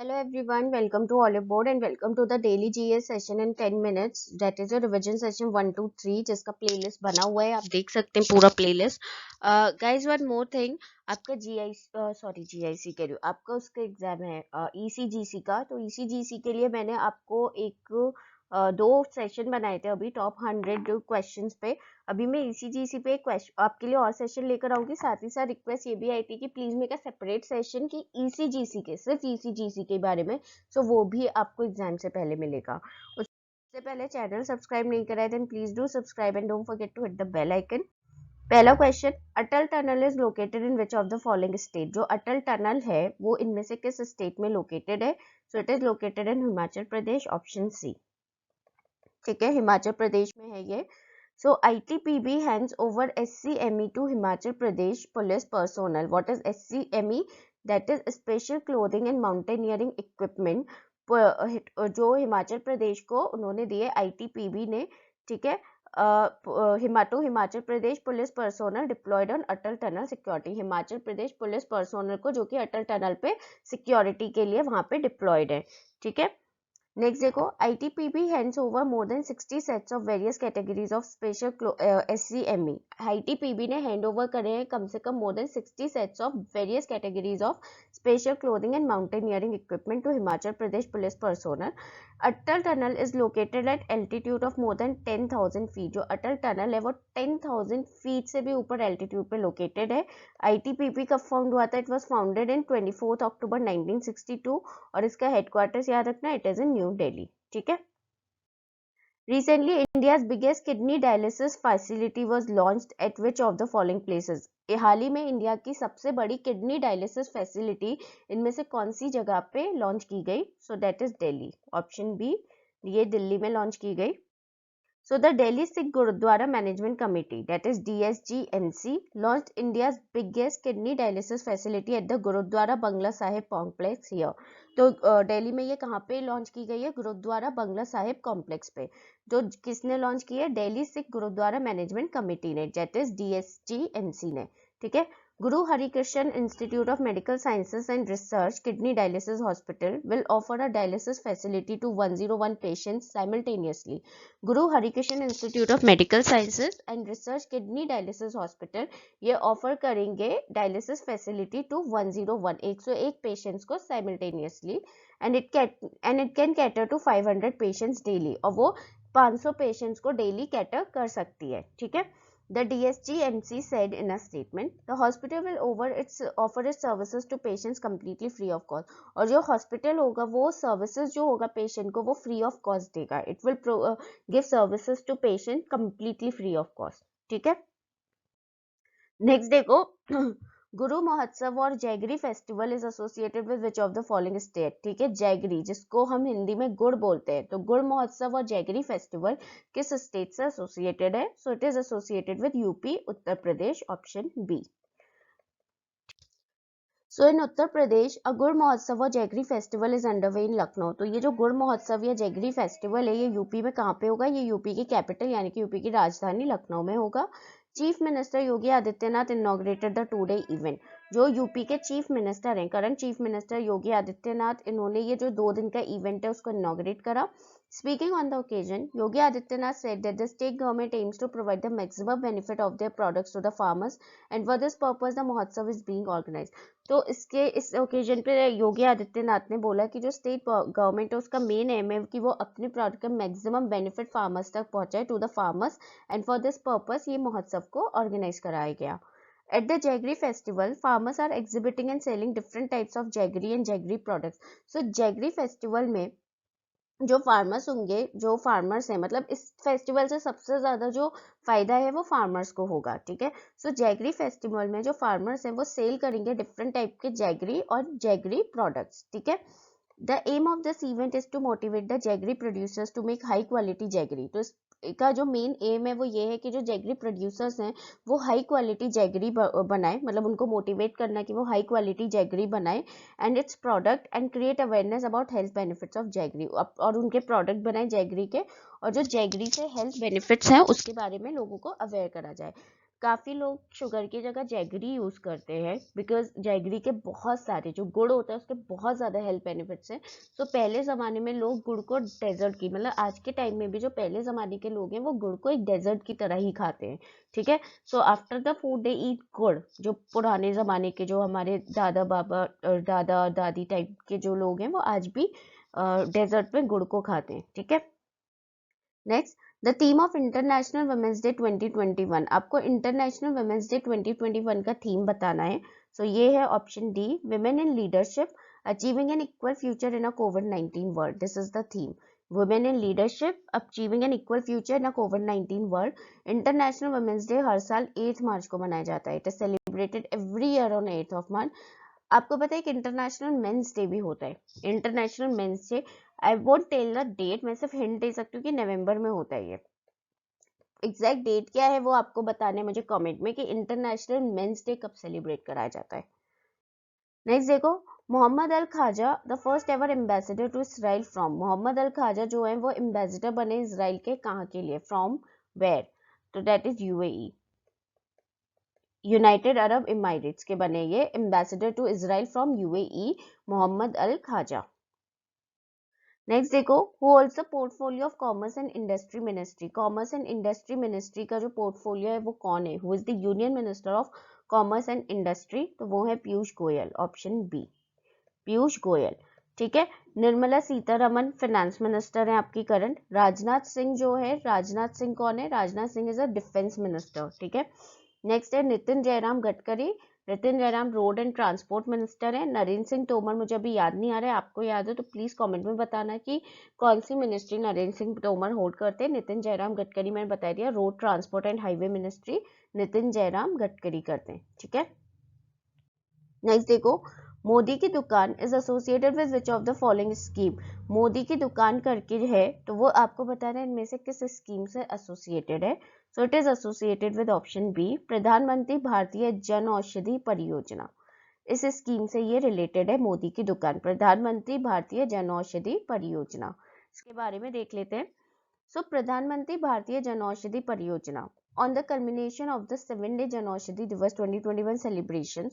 Hello everyone, welcome to Olive Board and welcome to the daily GS session in 10 minutes. That is your revision session 1 to 3 जिसका playlist बना हुआ है, आप देख सकते हैं पूरा playlist. Guys, one more thing, आपका GIC कह रही हूँ, आपका उसका एग्जाम है ECGC का. तो ECGC के लिए मैंने आपको दो सेशन बनाए थे अभी टॉप 100 क्वेश्चंस पे. अभी मैं ECGC पे आपके लिए और सेशन लेकर आऊंगी. साथ ही साथ रिक्वेस्ट ये भी आई थी कि please make a separate session की ECGC के सिर्फ ECGC के बारे में. सो वो भी आपको एग्जाम से पहले मिलेगा. उससे पहले चैनल सब्सक्राइब नहीं करा है then please do subscribe and don't forget to hit the bell icon. पहला question, Atal tunnel is located in which of the following state. जो अटल टनल है वो इनमें से किस स्टेट में लोकेटेड है? So it is located in Himachal Pradesh, option C. ठीक है, हिमाचल प्रदेश में है ये. So ITPB hands over SCME to Himachal Pradesh Police personnel. What is SCME? That is Special Clothing and Mountaineering Equipment. जो हिमाचल प्रदेश को उन्होंने दिए ITPB ने. ठीक है, Himachal Pradesh police personnel deployed on Atal tunnel security. Himachal Pradesh police personnel को जो कि अटल टनल पे सिक्योरिटी के लिए वहां पे डिप्लॉयड है. ठीक है, नेक्स्ट देखो, ITPB hands over more than 60 sets of various categories of special SCME. ITPB ने हैंड ओवर करे हैं कम से कम more than 60 sets of various categories of special clothing and mountaineering equipment to Himachal Pradesh police personnel. Atal tunnel is located at altitude of more than 10,000 feet. जो Atal tunnel है वो 10,000 feet से भी ऊपर एल्टीट्यूड पे लोकेटेड है. ITPB कब फाउंड हुआ था? इट वॉज फाउंडेड इन 24 अक्टूबर 1962 और इसका हेडक्वार्टर्स याद रखना, it is in new Delhi. ठीक है. Recently, India's biggest kidney dialysis facility was launched at which of the following places? हाल ही में इंडिया की सबसे बड़ी किडनी डायलिसिस फैसिलिटी इनमें से कौन सी जगह पे लॉन्च की गई? So that is Delhi, option B. ये दिल्ली में लॉन्च की गई. So the Delhi Sikh Gurudwara Management Committee, that is DSGMC, launched India's biggest kidney dialysis facility at the Gurudwara Bangla Sahib complex here. तो दिल्ली में ये कहाँ पे लॉन्च की गई है? गुरुद्वारा बंगला साहिब कॉम्प्लेक्स पे. जो किसने लॉन्च की है? दिल्ली सिख गुरुद्वारा मैनेजमेंट कमेटी ने, दैट इज DSGMC ने. ठीक है. Guru Harikrishnan Institute of Medical Sciences and Research Kidney Dialysis Hospital will offer a dialysis facility to 101 patients simultaneously. Guru Harikrishnan Institute of Medical Sciences and Research Kidney Dialysis Hospital ये offer करेंगे dialysis facility to 101 patients को simultaneously and it can cater to 500 patients daily. और वो 500 patients को daily cater कर सकती है. ठीक है. The DSGMC said in a statement, the hospital will offer its services to patients completely free of cost. और जो हॉस्पिटल होगा वो सर्विसेज जो होगा पेशेंट को वो फ्री ऑफ कॉस्ट देगा. It will give services to patient completely free of cost. ठीक है. नेक्स्ट देखो, गुरु महोत्सव और jaggery festival is associated with which of the following state. ठीक है, जैगरी जिसको हम हिंदी में गुड़ बोलते हैं, तो गुड़ महोत्सव और जैगरी फेस्टिवल किस स्टेट से एसोसिएटेड है? So it is associated with UP, Uttar Pradesh, option B. So in Uttar Pradesh a Gur Mahotsav और jaggery festival is underway in Lucknow. तो ये जो गुड़ महोत्सव या जैगरी फेस्टिवल है ये यूपी में कहाँ पे होगा? ये यूपी की कैपिटल यानी कि यूपी की राजधानी लखनऊ में होगा. Chief minister Yogi Adityanath inaugurated the 2-day event. जो यूपी के चीफ मिनिस्टर हैं, current chief minister Yogi Adityanath, इन्होंने ये जो 2 दिन का इवेंट है उसको इनॉग्रेट करा. Speaking on the occasion, Yogi Adityanath said that the state government aims to provide the maximum benefit of their products to the farmers, and for this purpose the Mahotsav is being organized. तो इस occasion पे योगी आदित्यनाथ ने बोला कि जो state government है उसका main M है कि वो अपने प्रोडक्ट का मैक्सिमम बेनिफिट फार्मर्स तक पहुंचाए, to the farmers, and for this purpose ये महोत्सव को ऑर्गेनाइज कराया गया. At the Jaggery festival, farmers are exhibiting and selling different types of jaggery and jaggery products. So Jaggery festival में जो फार्मर्स होंगे, जो फार्मर्स हैं, मतलब इस फेस्टिवल से सबसे ज्यादा जो फायदा है वो फार्मर्स को होगा. ठीक है. सो जैगरी फेस्टिवल में जो फार्मर्स हैं वो सेल करेंगे डिफरेंट टाइप के जैगरी और जैगरी प्रोडक्ट्स. ठीक है. The aim of this event is to motivate the jaggery producers to make high quality jaggery. तो इसका जो मेन एम है वो ये है कि जो जैगरी प्रोड्यूसर्स हैं वो हाई क्वालिटी जैगरी बनाए, मतलब उनको मोटिवेट करना कि वो हाई क्वालिटी जैगरी बनाए and it's product and create awareness about health benefits of jaggery. और उनके प्रोडक्ट बनाए जैगरी के और जो जैगरी से हेल्थ बेनिफिट्स हैं उसके बारे में लोगों को अवेयर करा जाए. काफ़ी लोग शुगर की जगह जैगरी यूज़ करते हैं, बिकॉज जैगरी के बहुत सारे जो गुड़ होता है उसके बहुत ज़्यादा हेल्थ बेनिफिट्स हैं। तो पहले ज़माने में लोग गुड़ को डेजर्ट की, मतलब आज के टाइम में भी जो पहले ज़माने के लोग हैं वो गुड़ को एक डेजर्ट की तरह ही खाते हैं, ठीक है। सो आफ्टर द फूड दे ईट गुड़। जो पुराने ज़माने के जो हमारे दादा बाबा और दादा दादी टाइप के जो लोग हैं वो आज भी डेजर्ट में गुड़ को खाते हैं, ठीक है। Next, the theme of international women's day 2021। आपको इंटरनेशनल वुमेन्स डे 2021 का थीम बताना है। सो ये है option D, women in leadership achieving N equal future in a covid world. This is the theme, women in leadership achieving N equal future in a covid world. International women's day हर साल 8 मार्च को मनाया जाता है। It is celebrated every year on 8th of March. आपको पता है कि international men's day भी होता है। International men's day, I won't tell the date, मैं सिर्फ हिंट दे सकती हूँ कि नवंबर में होता है ये। एग्जैक्ट डेट क्या है वो आपको बताना है मुझे कमेंट में कि इंटरनेशनल मेंस डे कब सेलिब्रेट कराया जाता है। नेक्स्ट देखो, Mohammed Al Khaja the first ever ambassador to Israel from. Mohammed Al Khaja जो है वो एम्बेसडर बने इसराइल के, कहाँ के लिए, फ्रॉम वेयर, तो that is UAE, United Arab Emirates के बने ये ambassador to Israel from UAE, Mohammed Al Khaja. Next देखो, who holds the portfolio of commerce and industry ministry. Commerce and industry ministry का जो पोर्टफोलियो है वो कौन है, who is the union minister of commerce and industry, तो वो है पीयूष गोयल, ऑप्शन बी, पीयूष गोयल, ठीक है। निर्मला सीतारमन फाइनेंस मिनिस्टर है आपकी करंट। राजनाथ सिंह जो है, राजनाथ सिंह कौन है, Rajnath Singh is a defence minister, ठीक है। नेक्स्ट है Nitin Jairam Gadkari, Nitin Jairam road and transport minister है। नरेंद्र सिंह तोमर मुझे अभी याद नहीं आ रहा है, आपको याद हो तो प्लीज कमेंट में बताना कि कौन सी मिनिस्ट्री नरेंद्र सिंह तोमर होल्ड करते हैं। नितिन जयराम गडकरी मैंने बता दिया, road transport and highway ministry Nitin Jairam Gadkari करते हैं, ठीक है। नेक्स्ट देखो, मोदी की दुकान is associated with which of the following scheme. Modi की दुकान करके है तो वो आपको बताना है इनमें से किस स्कीम से एसोसिएटेड है। So it is associated with option B, Pradhan Mantri Bharatiya Jan Aushadhi परियोजना। इस स्कीम से ये रिलेटेड है मोदी की दुकान, प्रधानमंत्री भारतीय जन औषधि परियोजना। इसके बारे में देख लेते हैं। सो प्रधानमंत्री भारतीय जन औषधि परियोजना on the culmination of the 7 day Jan Aushadhi दिवस 2021 सेलिब्रेशन,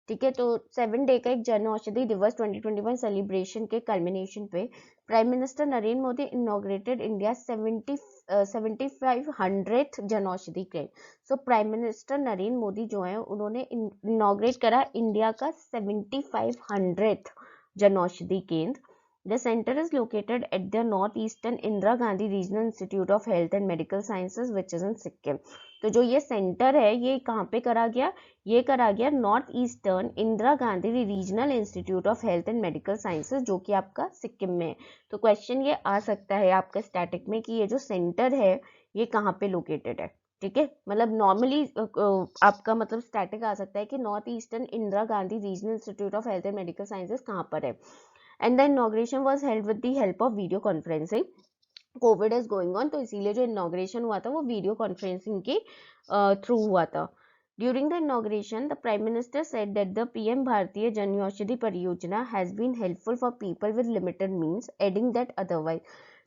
ठीक है। तो 7 डे का एक जन औषधि दिवस 2021 सेलिब्रेशन के कल्मिनेशन पे prime minister Narendra Modi inaugurated India 7500th Jan Aushadhi केंद्र। So prime minister Narendra Modi जो है उन्होंने इनॉग्रेट करा इंडिया का 7500th जन औषधि केंद्र। The center is located at the northeastern Indira Gandhi Regional Institute of Health and Medical Sciences, which is in Sikkim. तो जो ये सेंटर है ये कहाँ पे करा गया, ये करा गया north eastern Indira Gandhi regional institute of health and medical sciences, जो कि आपका सिक्किम में है। तो क्वेश्चन ये आ सकता है आपका स्टैटिक में कि ये जो सेंटर है ये कहाँ पे लोकेटेड है, ठीक है। मतलब नॉर्मली आपका मतलब स्टैटिक आ सकता है कि north eastern Indira Gandhi regional institute of health and medical sciences कहाँ पर है। And the inauguration was held with the help of video conferencing. Covid is going on तो इसीलिए जो इनॉग्रेशन हुआ था वो वीडियो कॉन्फ्रेंसिंग के थ्रू हुआ था। During the inauguration the prime minister said that the PM Bharatiya Jan Aushadhi Pariyojana has been helpful for people with limited means, adding that otherwise.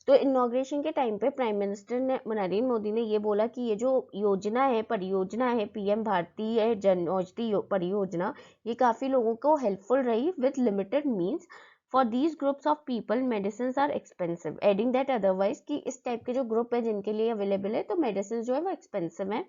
तो इनॉग्रेशन के टाइम पे प्राइम मिनिस्टर ने नरेंद्र मोदी ने ये बोला कि ये जो योजना है, परियोजना है पीएम भारतीय जन औषधि परियोजना, ये काफी लोगों को हेल्पफुल रही with limited means. For these groups of people medicine are expensive, adding that otherwise, कि इस टाइप के जो ग्रुप है जिनके लिए अवेलेबल है तो मेडिसिन जो है वो एक्सपेंसिव है।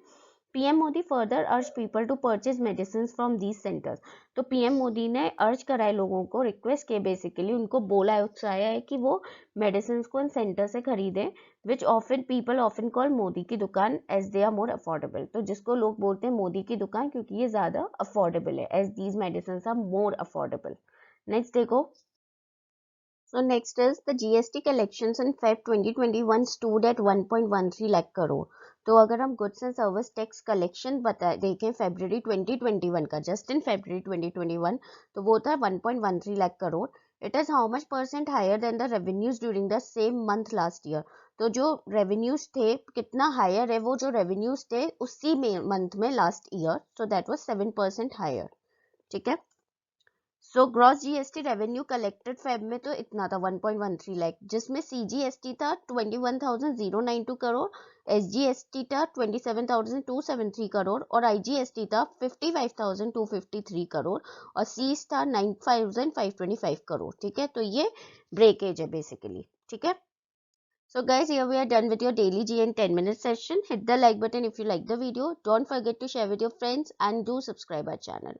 PM Modi further urge people to purchase medicine from these centres. तो पीएम मोदी ने अर्ज कराए लोगों को, रिक्वेस्ट किए, बेसिकली उनको बोला है, उत्साया है कि वो मेडिसिन को इन सेंटर से खरीदें, which often people often call Modi की दुकान as they are more affordable. तो जिसको लोग बोलते हैं मोदी की दुकान क्योंकि ये ज्यादा अफोर्डेबल है, as these medicine are more affordable. Next देखो, so next is the GST collections in Feb 2021 stood at 1.13 lakh crore. तो अगर हम goods and service tax collection देखें फरवरी 2021 का, जस्ट इन फरवरी 2021, तो वो था 1.13 lakh crore. It is how much percent higher than the revenues during the same month last year. तो जो रेवेन्यूज थे कितना हायर है, वो जो रेवेन्यूज थे उसी में मंथ में last year, so that was 7% higher, ठीक है। So gross GST revenue collected Feb में तो इतना था 1.13 लाख, जिसमें सीजीएसटी था 21,092 करोड़, एसजीएसटी था 27,273 करोड़ और आईजीएसटी था 55,253 करोड़ और सीज था 9,525 करोड़। ठीक है, तो ये ब्रेकेज है बेसिकली। ठीक है, so guys, here we are done with your daily G and 10-minute session. Hit the like button if you like the video. Don't forget to share with your friends and do subscribe our channel.